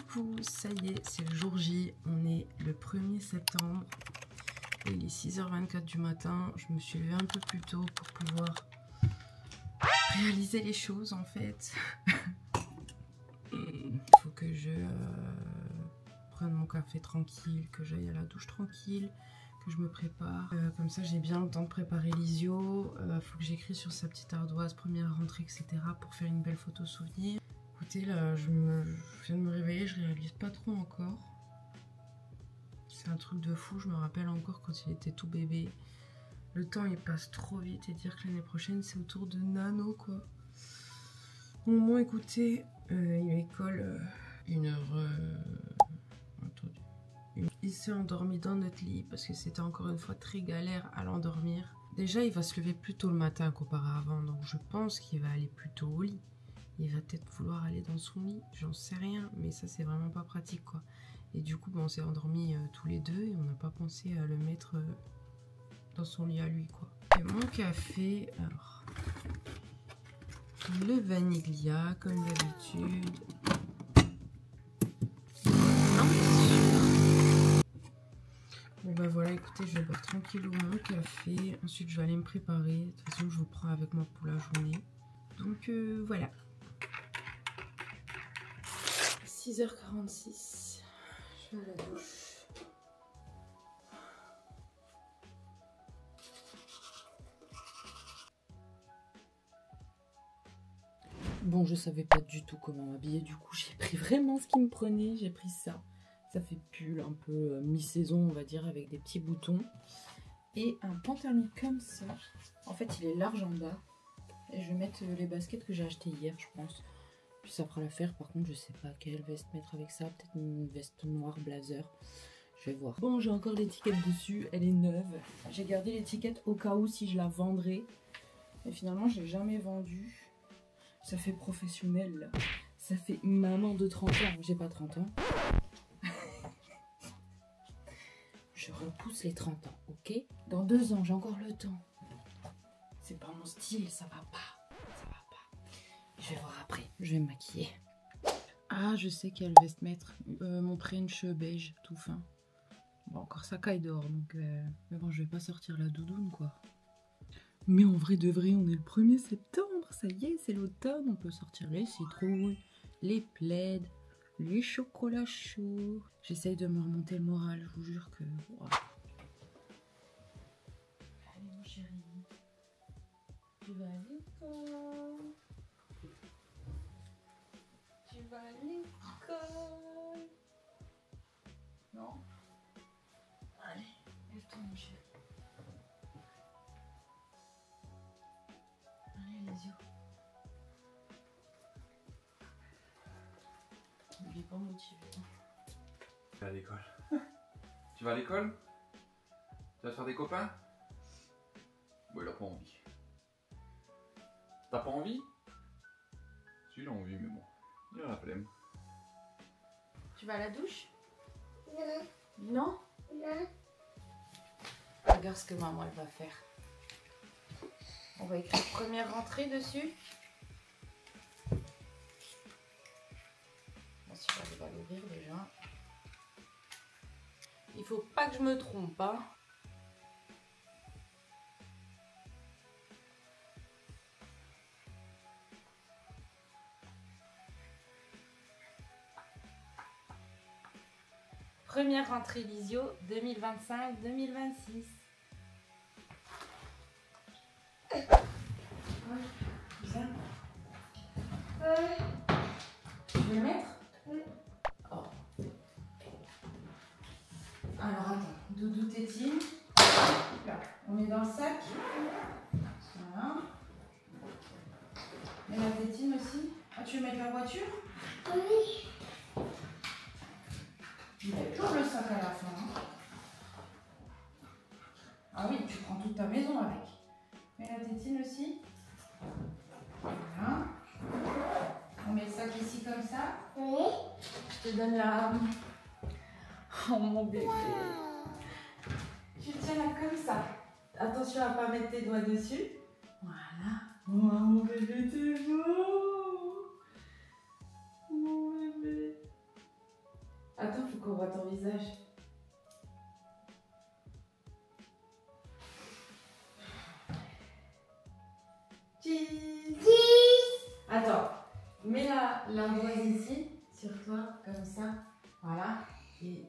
Coucou, ça y est, c'est le jour J, on est le 1er septembre. Et il est 6h24 du matin, je me suis levée un peu plus tôt pour pouvoir réaliser les choses en fait. Il faut que je prenne mon café tranquille, que j'aille à la douche tranquille, que je me prépare. Comme ça j'ai bien le temps de préparer l'isio. Faut que j'écris sur sa petite ardoise, première rentrée, etc. pour faire une belle photo souvenir. Écoutez, là je viens de me réveiller, je réalise pas trop encore. C'est un truc de fou, je me rappelle encore quand il était tout bébé. Le temps il passe trop vite et dire que l'année prochaine c'est autour de nano quoi. Bon, écoutez, il colle 1h. Il s'est endormi dans notre lit parce que c'était encore une fois très galère à l'endormir. Déjà il va se lever plus tôt le matin qu'auparavant, donc je pense qu'il va aller plus tôt au lit. Il va peut-être vouloir aller dans son lit, j'en sais rien, mais ça c'est vraiment pas pratique quoi. Et du coup, on s'est endormis tous les deux et on n'a pas pensé à le mettre dans son lit à lui quoi. Et mon café, alors le vaniglia comme d'habitude. Bon bah voilà, écoutez, je vais boire tranquillou mon café. Ensuite, je vais aller me préparer. De toute façon, je vous prends avec moi pour la journée. Donc voilà. 6h46. Je vais à la douche. Bon, je savais pas du tout comment m'habiller, du coup j'ai pris vraiment ce qui me prenait, j'ai pris ça. Ça fait pull un peu mi-saison on va dire, avec des petits boutons. Et un pantalon comme ça. En fait il est large en bas. Et je vais mettre les baskets que j'ai achetées hier je pense. Puis ça fera l'affaire, par contre je sais pas quelle veste mettre avec ça. Peut-être une veste noire blazer. Je vais voir. Bon, j'ai encore l'étiquette dessus, elle est neuve. J'ai gardé l'étiquette au cas où si je la vendrais. Et finalement je l'ai jamais vendue. Ça fait professionnel là. Ça fait maman de 30 ans. J'ai pas 30 ans. Je repousse les 30 ans, ok? Dans 2 ans, j'ai encore le temps. C'est pas mon style, ça va pas. Ça va pas. Je vais voir après. Je vais me maquiller. Ah, je sais quelle veste mettre. Mon French beige tout fin. Bon, encore ça caille dehors, donc... Mais bon, je vais pas sortir la doudoune, quoi. Mais en vrai de vrai, on est le 1er septembre, ça y est, c'est l'automne, on peut sortir les citrouilles, les plaids, les chocolats chauds. J'essaye de me remonter le moral, je vous jure que... Wow. Allez mon chéri, tu vas à l'école. Tu vas à l'école. Non? Allez, lève-toi mon chéri. Allez les yeux. Il est pas motivé. Tu vas à l'école. Tu vas à l'école? Tu vas te faire des copains? Bon, il a pas envie. T'as pas envie? Si, il a envie, mais bon. Il a la flemme. Tu vas à la douche? Non. Non? Non. Regarde ce que maman elle va faire. On va écrire première rentrée dessus. Bon, si j'arrive à l'ouvrir déjà. Il faut pas que je me trompe, hein. Première rentrée Lisio 2025-2026. Viens. Tu veux le mettre? Oh. Alors attends, Doudou tétine. Là, on met dans le sac. Voilà. Et la tétine aussi. Ah, tu veux mettre la voiture? Oui. Il y a toujours le sac à la fin. Hein. Ah oui, tu prends toute ta maison avec. Mets la tétine aussi. Voilà. On met le sac ici comme ça. Oui. Je te donne la... Oh mon bébé. Tu tiens là comme ça. Attention à ne pas mettre tes doigts dessus. Voilà. Oh mon bébé, t'es beau. Mon bébé. faut qu'on voit ton visage. Cheese. Attends, mets l'ardoise ici, sur toi, comme ça. Voilà. Et...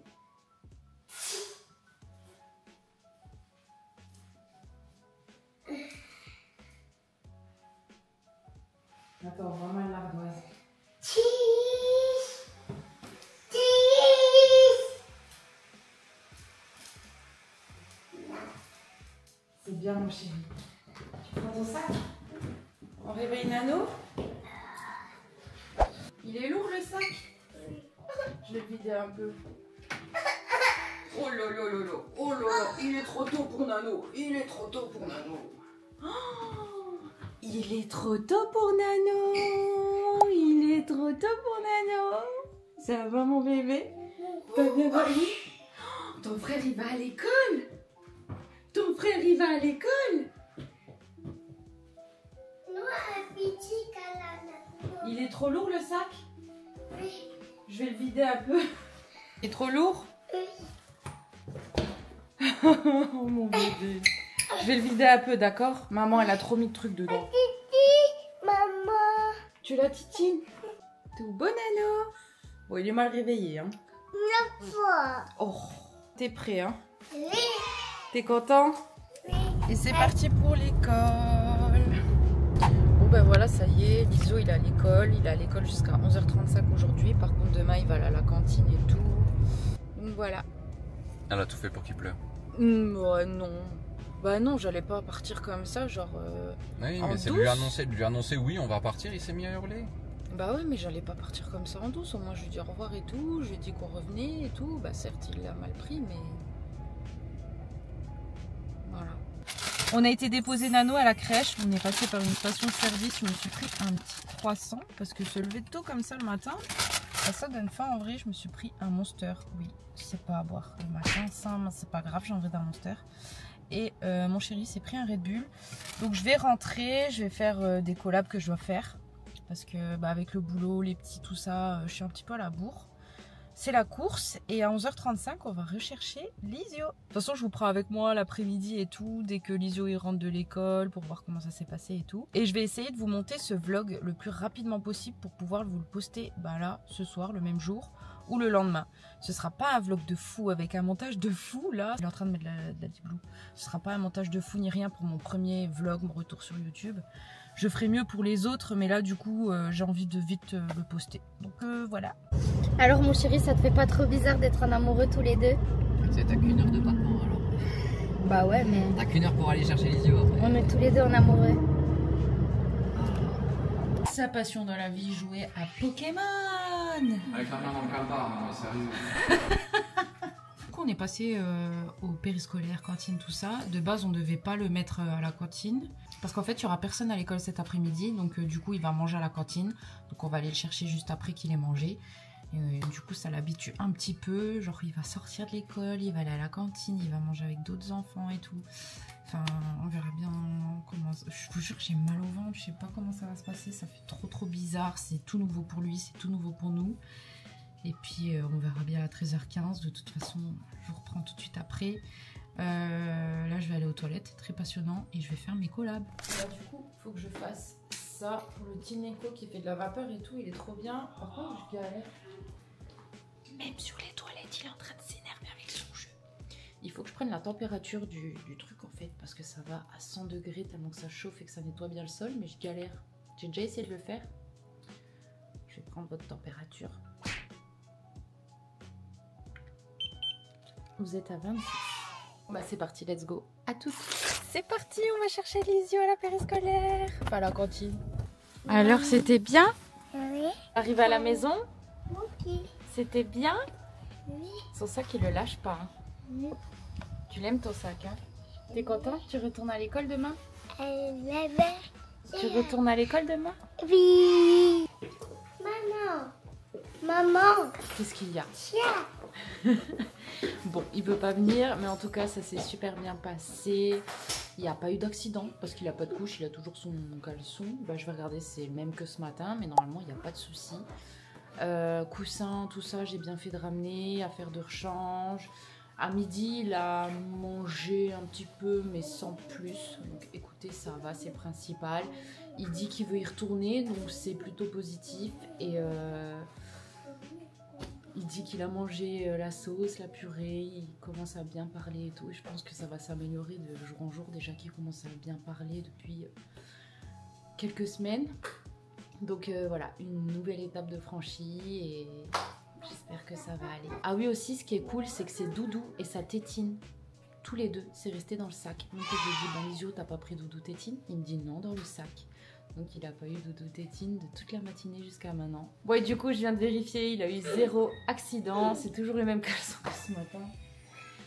Attends, vraiment l'ardoise. C'est bien mon chéri. Tu prends ton sac? On réveille Nano? Il est lourd le sac? Je l'ai vidé un peu. Oh là là là là, oh là là, il est trop tôt pour Nano, il est trop tôt pour Nano. Oh, il est trop tôt pour Nano, il est trop tôt pour Nano. Ça va mon bébé? T'as bien dormi? Oh, ton frère il va à l'école? Ton frère il va à l'école? Il est trop lourd le sac? Oui. Je vais le vider un peu. Il est trop lourd? Oui. Oh mon bébé. Je vais le vider un peu, d'accord? Maman, elle a trop mis de trucs dedans. Maman. Tu l'as titine? Tout bon, Nano? Bon, il est mal réveillé, hein? Oh, t'es prêt, hein? Oui. T'es content? Oui. Et c'est parti pour l'école. Bon, ben voilà, ça y est. Liso, il est à l'école. Il est à l'école jusqu'à 11h35 aujourd'hui. Par contre, demain, il va aller à la cantine et tout. Donc voilà. Elle a tout fait pour qu'il pleure. Ouais, non. Bah non, j'allais pas partir comme ça, genre. Oui, mais c'est de lui annoncer oui, on va partir, il s'est mis à hurler. Bah ouais, mais j'allais pas partir comme ça en douce. Au moins, je lui ai dit au revoir et tout. Je lui ai dit qu'on revenait et tout. Bah certes, il l'a mal pris, mais. Voilà. On a été déposer Nano à la crèche. On est passé par une station de service. Je me suis pris un petit croissant parce que se lever tôt comme ça le matin, bah, ça donne faim en vrai. Je me suis pris un Monster. Oui, c'est pas à boire le matin. Ça, c'est pas grave, j'ai envie d'un Monster. Et mon chéri s'est pris un Red Bull. Donc je vais rentrer, je vais faire des collabs que je dois faire. Parce que bah, avec le boulot, les petits, tout ça, je suis un petit peu à la bourre. C'est la course et à 11h35, on va rechercher Lisio. De toute façon, je vous prends avec moi l'après-midi et tout, dès que Lisio il rentre de l'école pour voir comment ça s'est passé et tout. Et je vais essayer de vous monter ce vlog le plus rapidement possible pour pouvoir vous le poster bah, là, ce soir, le même jour ou le lendemain. Ce sera pas un vlog de fou avec un montage de fou là. Il est en train de mettre de la Deep Blue. Ce sera pas un montage de fou ni rien pour mon premier vlog, mon retour sur YouTube. Je ferai mieux pour les autres, mais là du coup j'ai envie de vite le poster. Donc voilà. Alors mon chéri, ça te fait pas trop bizarre d'être en amoureux tous les deux? Tu sais, t'as qu'une heure de battement alors. Bah ouais, mais... T'as qu'une heure pour aller chercher les yeux après. On est tous les deux en amoureux. Sa passion dans la vie, jouer à Pokémon. Avec la main dans le calbar, mais sérieux. Du coup on est passé au périscolaire, cantine, tout ça. De base on devait pas le mettre à la cantine. Parce qu'en fait il y aura personne à l'école cet après-midi. Donc du coup il va manger à la cantine. Donc on va aller le chercher juste après qu'il ait mangé. Et du coup ça l'habitue un petit peu. Genre il va sortir de l'école, il va aller à la cantine, il va manger avec d'autres enfants et tout. Enfin on verra bien comment... Je vous jure j'ai mal au ventre, je sais pas comment ça va se passer. Ça fait trop bizarre, c'est tout nouveau pour lui, c'est tout nouveau pour nous. Et puis on verra bien à 13h15. De toute façon je vous reprends tout de suite après. Là je vais aller aux toilettes, très passionnant. Et je vais faire mes collabs. Là du coup il faut que je fasse ça pour le Tineco qui fait de la vapeur et tout. Il est trop bien. Par contre je galère. Même sur les toilettes il est en train de s'énerver avec son jeu. Il faut que je prenne la température du truc en fait. Parce que ça va à 100 degrés tellement que ça chauffe et que ça nettoie bien le sol. Mais je galère. J'ai déjà essayé de le faire. Je vais prendre votre température. Vous êtes à 26. Bah c'est parti, let's go. À toutes. C'est parti, on va chercher Lisio à la périscolaire. Enfin à la cantine. Oui. Alors c'était bien? Oui. Arrivé à la maison? Oui. C'était bien? Oui. Son sac il le lâche pas. Hein. Oui. Tu l'aimes ton sac hein? T'es content? Tu retournes à l'école demain? Tu retournes à l'école demain? Oui. Maman. Qu'est-ce qu'il y a? Tiens. Bon, il peut pas venir, mais en tout cas, ça s'est super bien passé. Il n'y a pas eu d'accident parce qu'il a pas de couche, il a toujours son caleçon. Bah, je vais regarder, c'est le même que ce matin, mais normalement, il n'y a pas de souci. Coussin, tout ça, j'ai bien fait de ramener, affaire de rechange. À midi, il a mangé un petit peu, mais sans plus. Donc écoutez, ça va, c'est principal. Il dit qu'il veut y retourner, donc c'est plutôt positif. Et il dit qu'il a mangé la sauce, la purée, il commence à bien parler et tout. Et je pense que ça va s'améliorer de jour en jour. Déjà qu'il commence à bien parler depuis quelques semaines. Donc voilà, une nouvelle étape de franchie et j'espère que ça va aller. Ah oui aussi, ce qui est cool, c'est que c'est Doudou et sa tétine. Tous les deux, c'est resté dans le sac. Donc je lui ai dit, bon Lisio, t'as pas pris Doudou tétine? Il me dit non, dans le sac. Donc il a pas eu Doudou tétine de toute la matinée jusqu'à maintenant. Bon et du coup, je viens de vérifier, il a eu 0 accident. C'est toujours les mêmes caleçons que ce matin.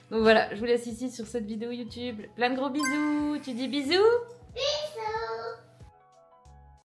Donc voilà, je vous laisse ici sur cette vidéo YouTube. Plein de gros bisous. Tu dis bisous? Bisous.